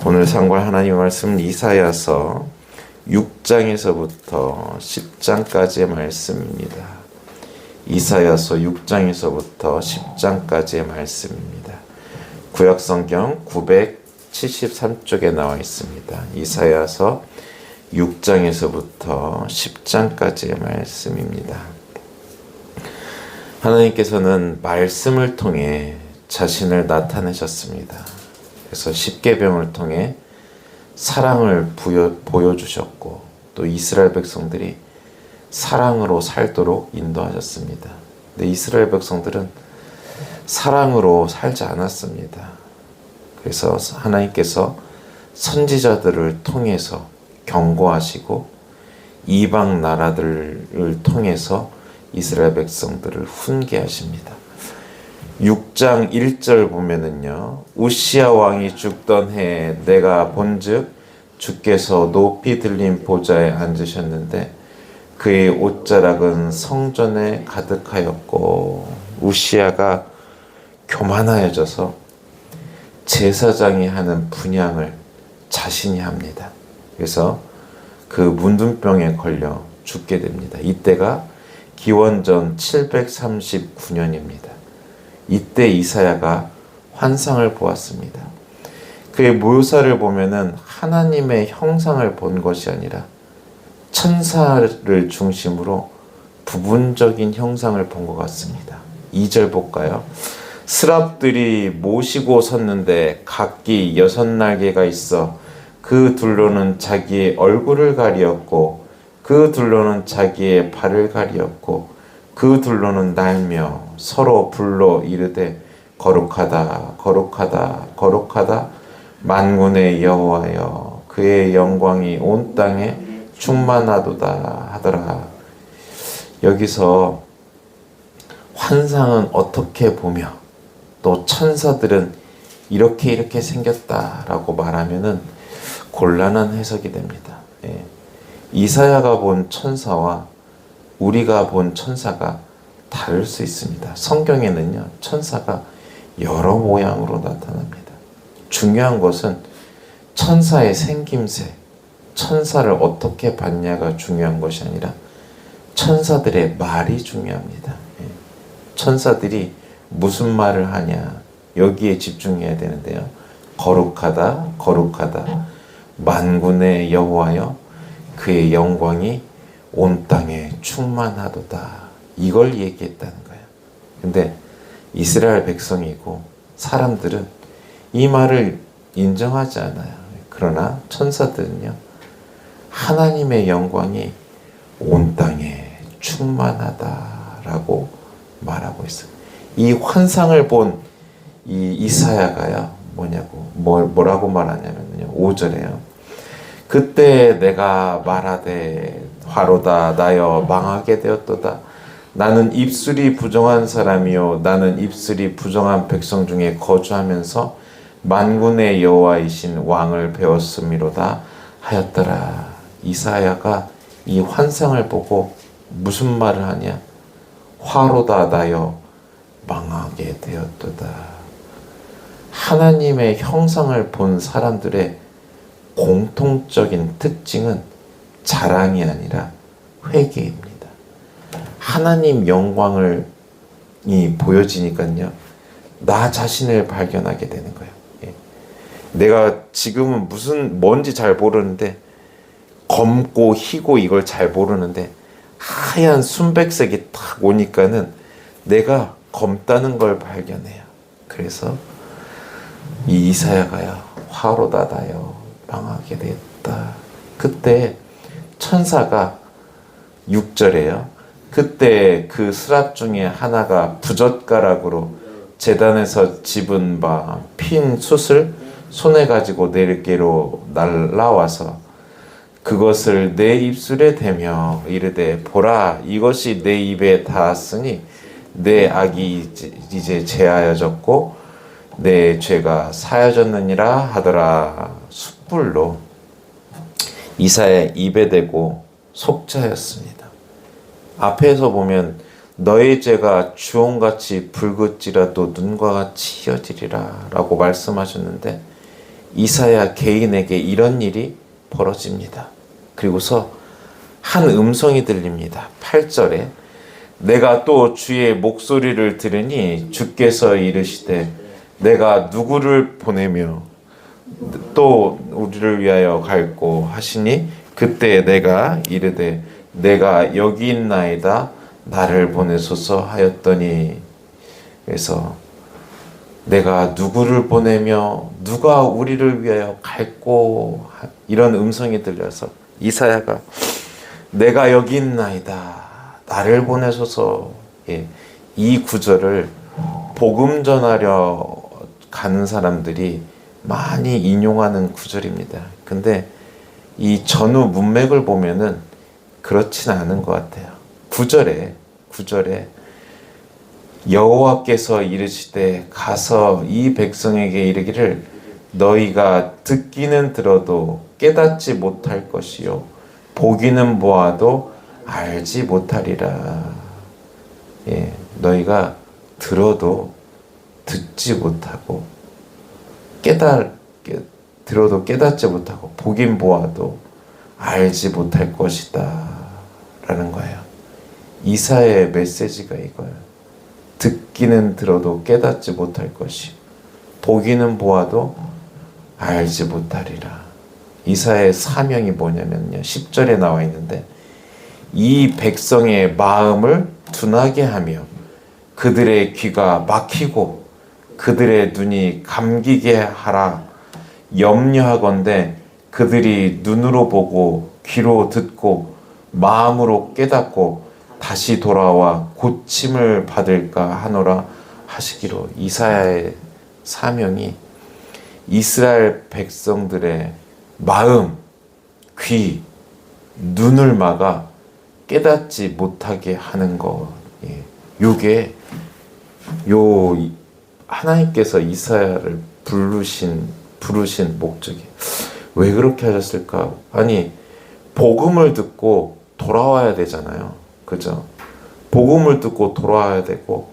오늘 상고할 하나님의 말씀은 이사야서 6장에서부터 10장까지의 말씀입니다. 이사야서 6장에서부터 10장까지의 말씀입니다. 구약성경 973쪽에 나와 있습니다. 이사야서 6장에서부터 10장까지의 말씀입니다. 하나님께서는 말씀을 통해 자신을 나타내셨습니다. 그래서 십계명을 통해 사랑을 보여주셨고 또 이스라엘 백성들이 사랑으로 살도록 인도하셨습니다. 근데 이스라엘 백성들은 사랑으로 살지 않았습니다. 그래서 하나님께서 선지자들을 통해서 경고하시고 이방 나라들을 통해서 이스라엘 백성들을 훈계하십니다. 6장 1절 보면은요, 우시야 왕이 죽던 해에 내가 본즉 주께서 높이 들린 보좌에 앉으셨는데 그의 옷자락은 성전에 가득하였고, 우시야가 교만하여져서 제사장이 하는 분향을 자신이 합니다. 그래서 그 문둥병에 걸려 죽게 됩니다. 이때가 기원전 739년입니다. 이때 이사야가 환상을 보았습니다. 그의 묘사를 보면은 하나님의 형상을 본 것이 아니라 천사를 중심으로 부분적인 형상을 본 것 같습니다. 2절 볼까요? 스랍들이 모시고 섰는데 각기 6날개가 있어 그 둘로는 자기의 얼굴을 가리었고 그 둘로는 자기의 발을 가리었고 그 둘로는 날며 서로 불러 이르되 거룩하다 거룩하다 거룩하다 만군의 여호와여 그의 영광이 온 땅에 충만하도다 하더라. 여기서 환상은 어떻게 보며 또 천사들은 이렇게 생겼다라고 말하면은 곤란한 해석이 됩니다. 이사야가 본 천사와 우리가 본 천사가 다를 수 있습니다. 성경에는요, 천사가 여러 모양으로 나타납니다. 중요한 것은 천사의 생김새, 천사를 어떻게 봤냐가 중요한 것이 아니라 천사들의 말이 중요합니다. 천사들이 무슨 말을 하냐, 여기에 집중해야 되는데요. 거룩하다, 거룩하다, 만군의 여호와여, 그의 영광이 온 땅에 충만하도다. 이걸 얘기했다는 거예요. 근데 이스라엘 백성이고 사람들은 이 말을 인정하지 않아요. 그러나 천사들은요, 하나님의 영광이 온 땅에 충만하다라고 말하고 있어요. 이 환상을 본 이 이사야가요, 뭐라고 말하냐면요, 5절에요. 그때 내가 말하되 화로다 나여 망하게 되었도다. 나는 입술이 부정한 사람이요 나는 입술이 부정한 백성 중에 거주하면서 만군의 여호와이신 왕을 배웠음이로다 하였더라. 이사야가 이 환상을 보고 무슨 말을 하냐? 화로다 나여 망하게 되었도다. 하나님의 형상을 본 사람들의 공통적인 특징은 자랑이 아니라 회개입니다. 하나님 영광이 보여지니까요, 나 자신을 발견하게 되는 거예요. 내가 지금은 뭔지 잘 모르는데, 검고 희고 이걸 잘 모르는데 하얀 순백색이 딱 오니까는 내가 검다는 걸 발견해요. 그래서 이 이사야가요, 화로다 나여 망하게 되었다. 그때 천사가 6절에요. 그때 그 스랍 중에 하나가 부젓가락으로 제단에서 집은 바 핀 숯을 손에 가지고 내게로 날라와서 그것을 내 입술에 대며 이르되 보라 이것이 내 입에 닿았으니 내 악이 이제 제하여졌고 내 죄가 사여졌느니라 하더라. 숯불로 이사야의 입에 대고 속죄하였습니다. 앞에서 보면 너의 죄가 주홍같이 붉을지라도 눈과 같이 희어지리라 라고 말씀하셨는데, 이사야 개인에게 이런 일이 벌어집니다. 그리고서 한 음성이 들립니다. 8절에 내가 또 주의 목소리를 들으니 주께서 이르시되 내가 누구를 보내며 또 우리를 위하여 갈고 하시니 그때 내가 이르되 내가 여기 있나이다 나를 보내소서 하였더니. 그래서 내가 누구를 보내며 누가 우리를 위하여 갈고 이런 음성이 들려서 이사야가 내가 여기 있나이다 나를 보내소서. 이 구절을 복음 전하려 가는 사람들이 많이 인용하는 구절입니다. 근데 이 전후 문맥을 보면은 그렇지는 않은 것 같아요. 9절에 여호와께서 이르시되 가서 이 백성에게 이르기를 너희가 듣기는 들어도 깨닫지 못할 것이요 보기는 보아도 알지 못하리라. 너희가 들어도 듣지 못하고 들어도 깨닫지 못하고 보긴 보아도 알지 못할 것이다 라는 거예요. 이사야의 메시지가 이거예요. 듣기는 들어도 깨닫지 못할 것이 보기는 보아도 알지 못하리라. 이사야의 사명이 뭐냐면요, 10절에 나와 있는데 이 백성의 마음을 둔하게 하며 그들의 귀가 막히고 그들의 눈이 감기게 하라. 염려하건대 그들이 눈으로 보고 귀로 듣고 마음으로 깨닫고 다시 돌아와 고침을 받을까 하노라 하시기로. 이사야의 사명이 이스라엘 백성들의 마음, 귀, 눈을 막아 깨닫지 못하게 하는 것. 요게 하나님께서 이사야를 부르신 목적이 왜 그렇게 하셨을까? 아니, 복음을 듣고 돌아와야 되잖아요. 그죠? 복음을 듣고 돌아와야 되고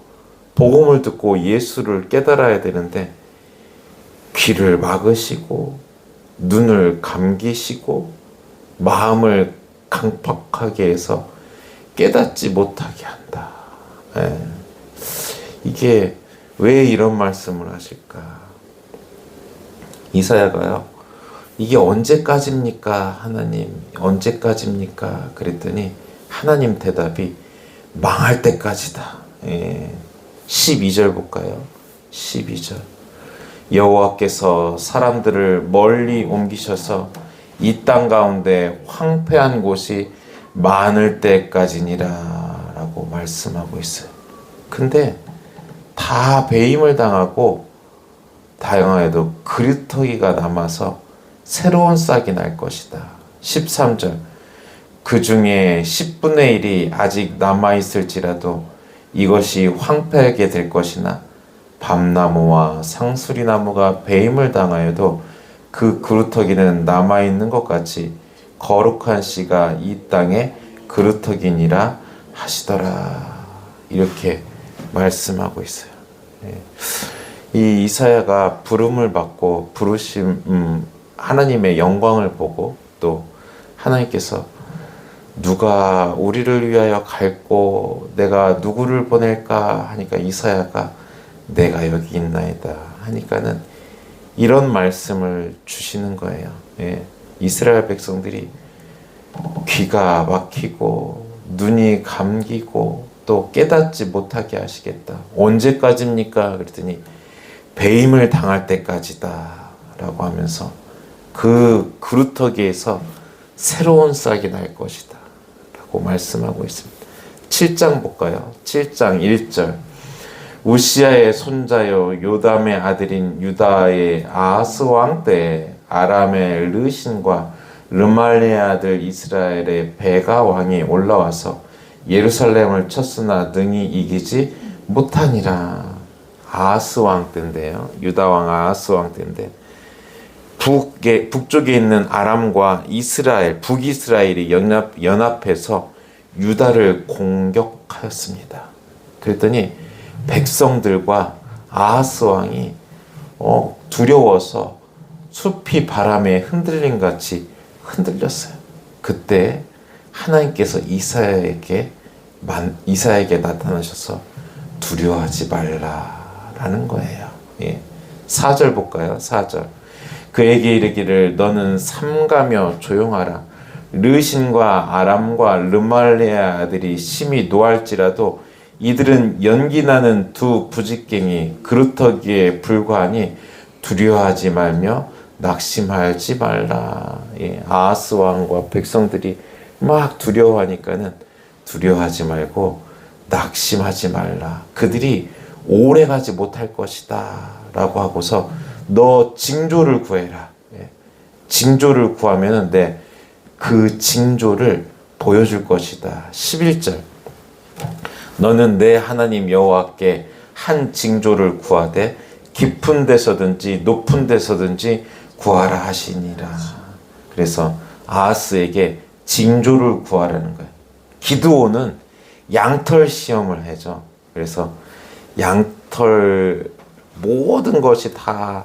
복음을 듣고 예수를 깨달아야 되는데 귀를 막으시고 눈을 감기시고 마음을 강팍하게 해서 깨닫지 못하게 한다. 이게 왜 이런 말씀을 하실까? 이사야가요, 이게 언제까지입니까? 하나님, 언제까지입니까? 그랬더니 하나님 대답이 망할 때까지다. 12절 볼까요? 12절. 여호와께서 사람들을 멀리 옮기셔서 이 땅 가운데 황폐한 곳이 많을 때까지니라 라고 말씀하고 있어요. 근데 다 배임을 당하고 다양하게도 그루터기가 남아서 새로운 싹이 날 것이다. 13절. 그 중에 10분의 1이 아직 남아있을지라도 이것이 황폐하게 될 것이나 밤나무와 상수리나무가 배임을 당하여도 그 그루터기는 남아있는 것 같이 거룩한 씨가 이 땅에 그루터기니라 하시더라. 이렇게 말씀하고 있어요. 이 이사야가 부름을 받고 하나님의 영광을 보고 또 하나님께서 누가 우리를 위하여 갈고 내가 누구를 보낼까 하니까 이사야가 내가 여기 있나이다 하니까는 이런 말씀을 주시는 거예요. 이스라엘 백성들이 귀가 막히고 눈이 감기고 또 깨닫지 못하게 하시겠다. 언제까지입니까? 그랬더니 배임을 당할 때까지다 라고 하면서 그 그루터기에서 새로운 싹이 날 것이다 라고 말씀하고 있습니다. 7장 볼까요? 7장 1절. 우시아의 손자요 요담의 아들인 유다의 아하스 왕 때 아람의 르신과 르말리의 아들 이스라엘의 베가 왕이 올라와서 예루살렘을 쳤으나 능히 이기지 못하니라. 아하스 왕 때인데요. 유다 왕 아하스 왕 때인데 북쪽에 있는 아람과 이스라엘, 북이스라엘이 연합해서 유다를 공격하였습니다. 그랬더니 백성들과 아하스 왕이 두려워서 숲이 바람에 흔들림 같이 흔들렸어요. 그때 하나님께서 이사야에게 나타나셔서 두려워하지 말라라는 거예요. 예. 4절 볼까요? 4절. 그에게 이르기를 너는 삼가며 조용하라. 르신과 아람과 르말레아 아들이 심히 노할지라도 이들은 연기나는 두 부직갱이 그루터기에 불과하니 두려워하지 말며 낙심하지 말라. 예, 아하스 왕과 백성들이 막 두려워하니까는 두려워하지 말고 낙심하지 말라. 그들이 오래 가지 못할 것이다 라고 하고서 너 징조를 구해라. 예, 징조를 구하면은 그 징조를 보여줄 것이다. 11절. 너는 내 하나님 여호와께 한 징조를 구하되 깊은 데서든지 높은 데서든지 구하라 하시니라. 그래서 아하스에게 징조를 구하라는 거예요. 기드온은 양털 시험을 해죠. 그래서 양털 모든 것이 다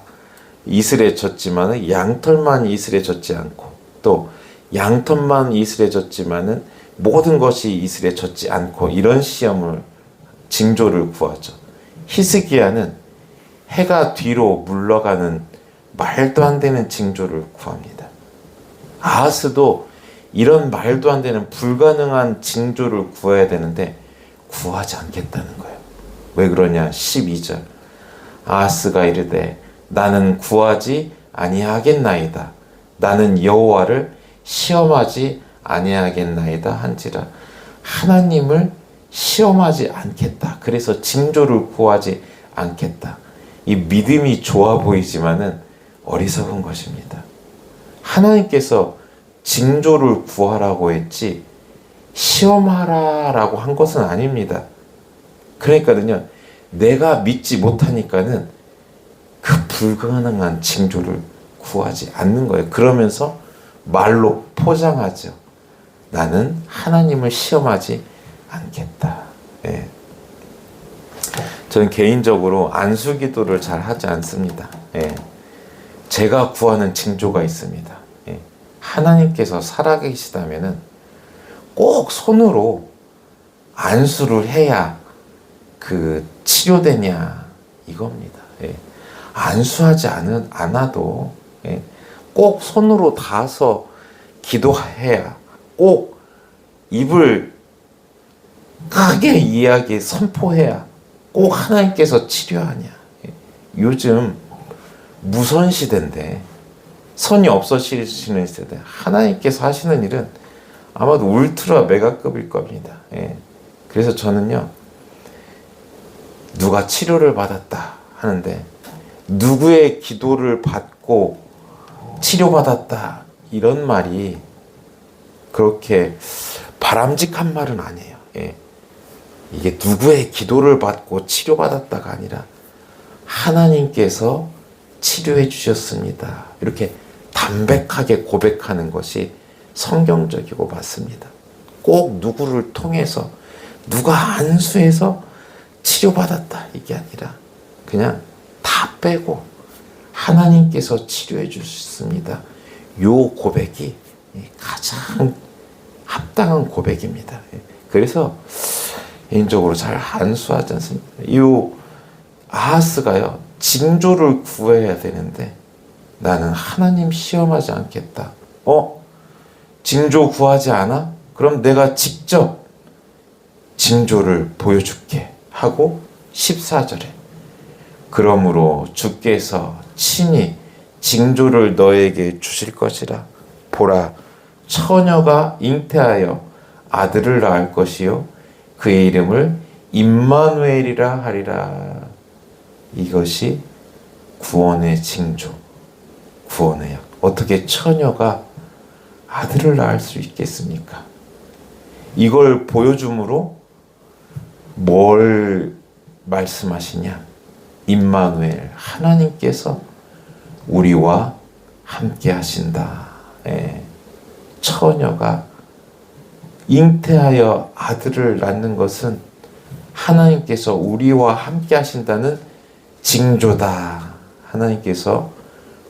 이슬에 졌지만은 양털만 이슬에 졌지 않고 또 양털만 이슬에 졌지만은 모든 것이 이슬에 졌지 않고 이런 시험을 징조를 구하죠. 히스기야는 해가 뒤로 물러가는 말도 안 되는 징조를 구합니다. 아하스도 이런 말도 안 되는 불가능한 징조를 구해야 되는데 구하지 않겠다는 거예요. 왜 그러냐? 12절. 아하스가 이르되 나는 구하지 아니하겠나이다. 나는 여호와를 시험하지 아니하겠나이다 한지라. 하나님을 시험하지 않겠다. 그래서 징조를 구하지 않겠다. 이 믿음이 좋아 보이지만은 어리석은 것입니다. 하나님께서 징조를 구하라고 했지 시험하라라고 한 것은 아닙니다. 그러니까는요, 내가 믿지 못하니까는 그 불가능한 징조를 구하지 않는 거예요. 그러면서 말로 포장하죠. 나는 하나님을 시험하지 않겠다. 예. 저는 개인적으로 안수기도를 잘 하지 않습니다. 예. 제가 구하는 징조가 있습니다. 예. 하나님께서 살아계시다면은 꼭 손으로 안수를 해야 그 치료되냐 이겁니다. 예. 안수하지 않아도 예. 꼭 손으로 닿아서 기도해야 꼭 입을 크게 이야기 선포해야 꼭 하나님께서 치료하냐. 예. 요즘 무선 시대인데 선이 없어지시는 시대. 하나님께서 하시는 일은 아마도 울트라 메가급일 겁니다. 예. 그래서 저는요, 누가 치료를 받았다 하는데 누구의 기도를 받고 치료받았다 이런 말이 그렇게 바람직한 말은 아니에요. 예. 이게 누구의 기도를 받고 치료받았다가 아니라 하나님께서 치료해 주셨습니다. 이렇게 담백하게 고백하는 것이 성경적이고 맞습니다. 꼭 누구를 통해서 누가 안수해서 치료받았다 이게 아니라 그냥 다 빼고 하나님께서 치료해 주셨습니다. 요 고백이 가장 합당한 고백입니다. 그래서 개인적으로 잘 안수하지 않습니다. 이 아하스가요, 징조를 구해야 되는데 나는 하나님 시험하지 않겠다. 징조 구하지 않아? 그럼 내가 직접 징조를 보여줄게 하고 14절에 그러므로 주께서 친히 징조를 너에게 주실 것이라. 보라, 처녀가 잉태하여 아들을 낳을 것이요 그의 이름을 임마누엘이라 하리라. 이것이 구원의 징조, 구원의 약. 어떻게 처녀가 아들을 낳을 수 있겠습니까? 이걸 보여줌으로 뭘 말씀하시냐? 임마누엘, 하나님께서 우리와 함께 하신다. 예. 처녀가 잉태하여 아들을 낳는 것은 하나님께서 우리와 함께 하신다는 징조다. 하나님께서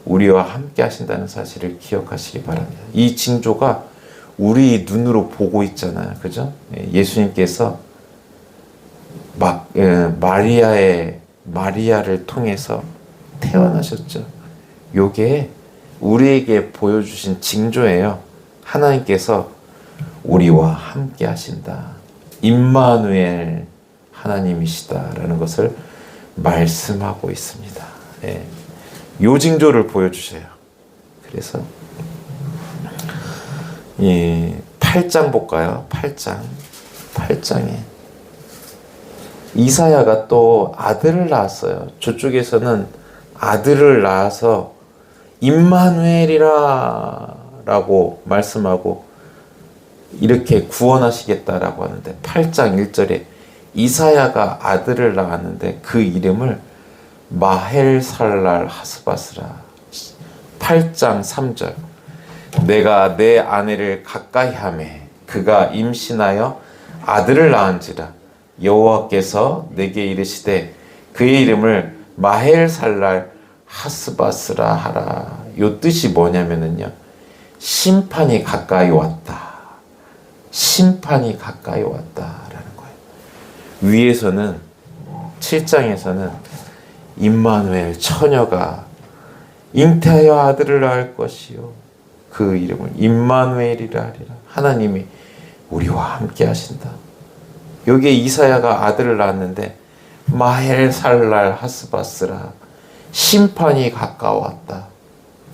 우리와 함께 하신다는 사실을 기억하시기 바랍니다. 이 징조가 우리 눈으로 보고 있잖아요. 그죠? 예수님께서 마리아를 통해서 태어나셨죠. 요게 우리에게 보여주신 징조예요. 하나님께서 우리와 함께 하신다. 임마누엘 하나님이시다라는 것을 말씀하고 있습니다. 요 징조를 보여주세요. 그래서 8장 볼까요? 8장에 이사야가 또 아들을 낳았어요. 저쪽에서는 아들을 낳아서 임마누엘이라 라고 말씀하고 이렇게 구원하시겠다라고 하는데 8장 1절에 이사야가 아들을 낳았는데 그 이름을 마헬살랄 하스바스라. 8장 3절 내가 내 아내를 가까이 하매 그가 임신하여 아들을 낳은지라 여호와께서 내게 이르시되 그의 이름을 마헬살랄 하스바스라 하라. 요 뜻이 뭐냐면은요, 심판이 가까이 왔다. 심판이 가까이 왔다라는 거예요. 위에서는 7장에서는 임마누엘 처녀가 잉태하여 아들을 낳을 것이요 그 이름을 임마누엘이라 하리라. 하나님이 우리와 함께 하신다. 여기에 이사야가 아들을 낳았는데 마헬살랄 하스바스라. 심판이 가까웠다.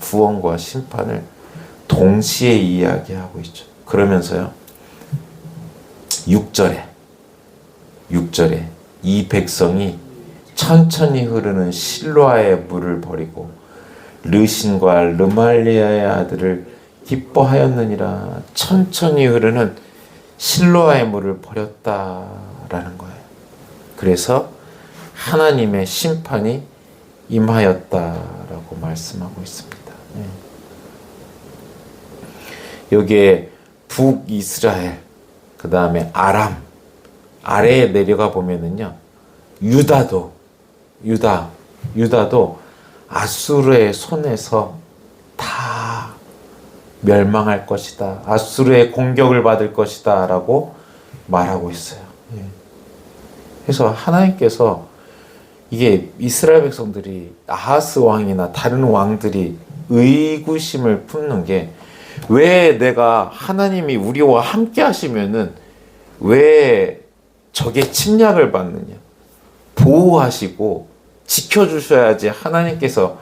구원과 심판을 동시에 이야기하고 있죠. 그러면서요 6절에 이 백성이 천천히 흐르는 실로아의 물을 버리고 르신과 르말리아의 아들을 기뻐하였느니라. 천천히 흐르는 실로아의 물을 버렸다라는 거예요. 그래서 하나님의 심판이 임하였다라고 말씀하고 있습니다. 여기에 북이스라엘, 그 다음에 아람, 아래에 내려가 보면은요, 유다도 아수르의 손에서 다 멸망할 것이다. 아수르의 공격을 받을 것이다. 라고 말하고 있어요. 그래서 하나님께서 이게 이스라엘 백성들이 아하스 왕이나 다른 왕들이 의구심을 품는 게 왜 내가 하나님이 우리와 함께 하시면은 왜 적의 침략을 받느냐. 보호하시고 지켜주셔야지 하나님께서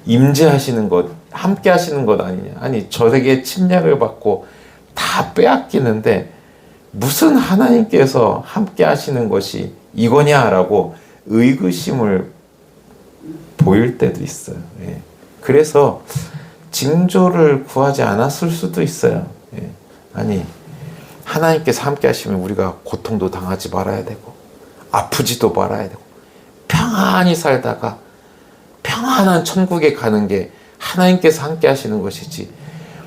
임재하시는 것, 함께 하시는 것 아니냐. 아니 적의 침략을 받고 다 빼앗기는데 무슨 하나님께서 함께 하시는 것이 이거냐라고 의구심을 보일 때도 있어요. 그래서 징조를 구하지 않았을 수도 있어요. 아니 하나님께서 함께 하시면 우리가 고통도 당하지 말아야 되고 아프지도 말아야 되고 평안히 살다가 평안한 천국에 가는 게 하나님께서 함께 하시는 것이지,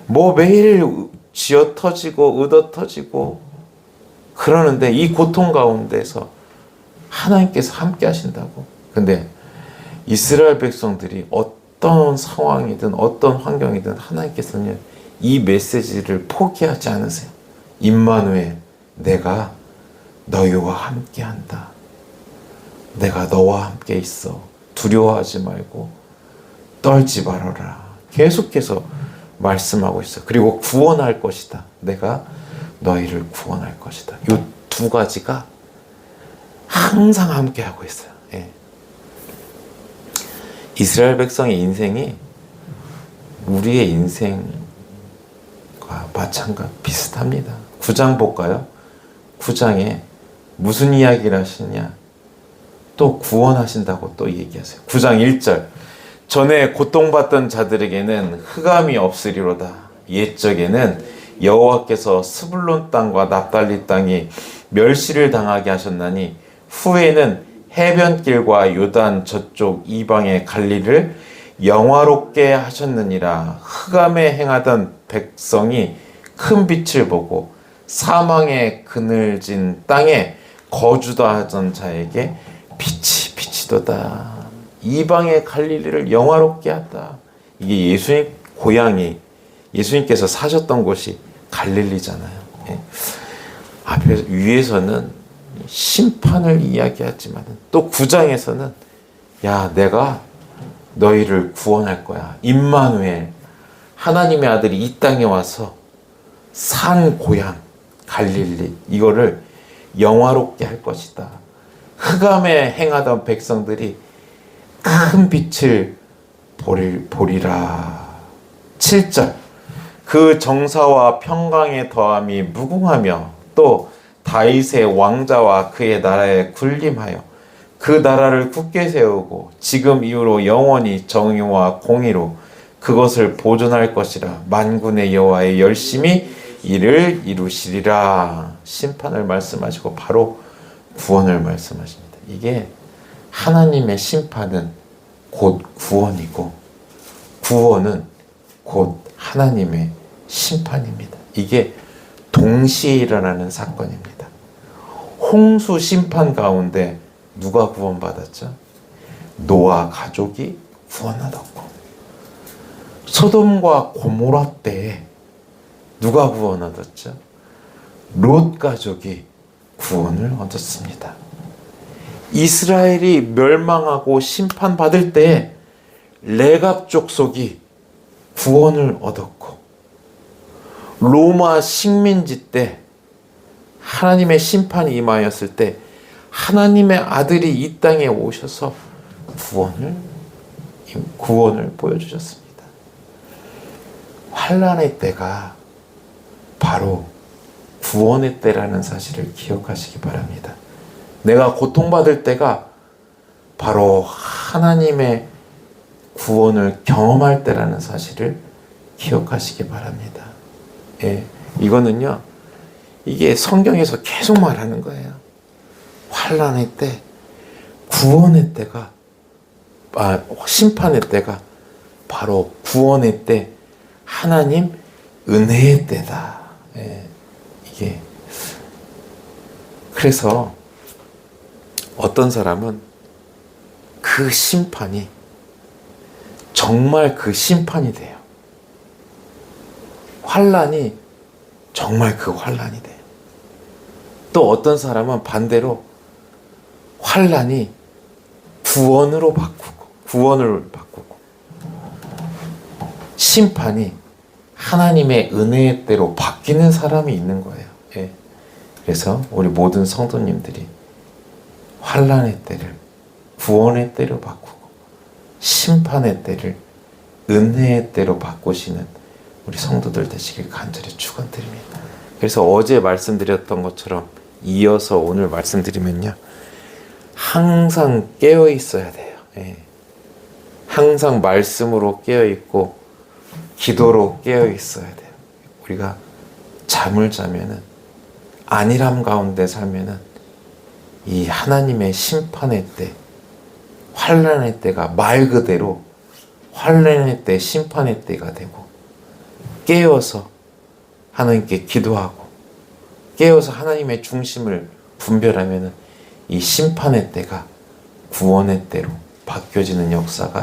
뭐 매일 쥐어 터지고 얻어 터지고 그러는데 이 고통 가운데서 하나님께서 함께 하신다고. 근데 이스라엘 백성들이 어떤 상황이든 어떤 환경이든 하나님께서는 이 메시지를 포기하지 않으세요. 임마누엘, 내가 너희와 함께 한다. 내가 너와 함께 있어. 두려워하지 말고 떨지 말아라. 계속해서 말씀하고 있어요. 그리고 구원할 것이다. 내가 너희를 구원할 것이다. 이 두 가지가 항상 함께 하고 있어요. 이스라엘 백성의 인생이 우리의 인생과 비슷합니다. 9장 볼까요? 9장에 무슨 이야기를 하시냐? 또 구원하신다고 또 얘기하세요. 9장 1절 전에 고통받던 자들에게는 흑암이 없으리로다. 옛적에는 여호와께서 스불론 땅과 납달리 땅이 멸시를 당하게 하셨나니 후에는 해변길과 요단 저쪽 이방의 갈릴을 영화롭게 하셨느니라. 흑암에 행하던 백성이 큰 빛을 보고 사망의 그늘진 땅에 거주다 하던 자에게 빛이 비치도다. 이방의 갈릴리를 영화롭게 한다. 이게 예수님 고향이 예수님께서 사셨던 곳이 갈릴리잖아요. 예. 앞에 위에서는 심판을 이야기하지만 또 9장에서는 야 내가 너희를 구원할 거야. 임마누엘 하나님의 아들이 이 땅에 와서 산 고향 갈릴리 이거를 영화롭게 할 것이다. 흑암에 행하던 백성들이 큰 빛을 보리라. 7절 그 정사와 평강의 더함이 무궁하며 또 다윗의 왕자와 그의 나라에 군림하여 그 나라를 굳게 세우고 지금 이후로 영원히 정의와 공의로 그것을 보존할 것이라. 만군의 여호와의 열심히 이를 이루시리라. 심판을 말씀하시고 바로 구원을 말씀하십니다. 이게 하나님의 심판은 곧 구원이고 구원은 곧 하나님의 심판입니다. 이게 동시에 일어나는 사건입니다. 홍수 심판 가운데 누가 구원받았죠? 노아 가족이 구원 얻었고 소돔과 고모라 때에 누가 구원 얻었죠? 롯 가족이 구원을 얻었습니다. 이스라엘이 멸망하고 심판받을 때에 레갑 족속이 구원을 얻었고 로마 식민지 때 하나님의 심판이 임하였을 때 하나님의 아들이 이 땅에 오셔서 구원을 보여주셨습니다. 환난의 때가 바로 구원의 때라는 사실을 기억하시기 바랍니다. 내가 고통받을 때가 바로 하나님의 구원을 경험할 때라는 사실을 기억하시기 바랍니다. 예, 이거는요, 이게 성경에서 계속 말하는 거예요. 환난의 때, 구원의 때가, 심판의 때가 바로 구원의 때, 하나님 은혜의 때다. 예, 이게 그래서 어떤 사람은 그 심판이 정말 그 심판이 돼요. 환난이 정말 그 환난이 돼요. 또 어떤 사람은 반대로 환난이 구원을 바꾸고 심판이 하나님의 은혜의 때로 바뀌는 사람이 있는 거예요. 예. 그래서 우리 모든 성도님들이 환난의 때를 구원의 때로 바꾸고 심판의 때를 은혜의 때로 바꾸시는 우리 성도들 되시길 간절히 축원드립니다. 그래서 어제 말씀드렸던 것처럼 이어서 오늘 말씀드리면요, 항상 깨어 있어야 돼요. 예. 항상 말씀으로 깨어 있고 기도로 깨어 있어야 돼요. 우리가 잠을 자면은, 안일함 가운데 살면은 이 하나님의 심판의 때, 환난의 때가 말 그대로 환난의 때, 심판의 때가 되고, 깨어서 하나님께 기도하고 깨어서 하나님의 중심을 분별하면은 이 심판의 때가 구원의 때로 바뀌어지는 역사가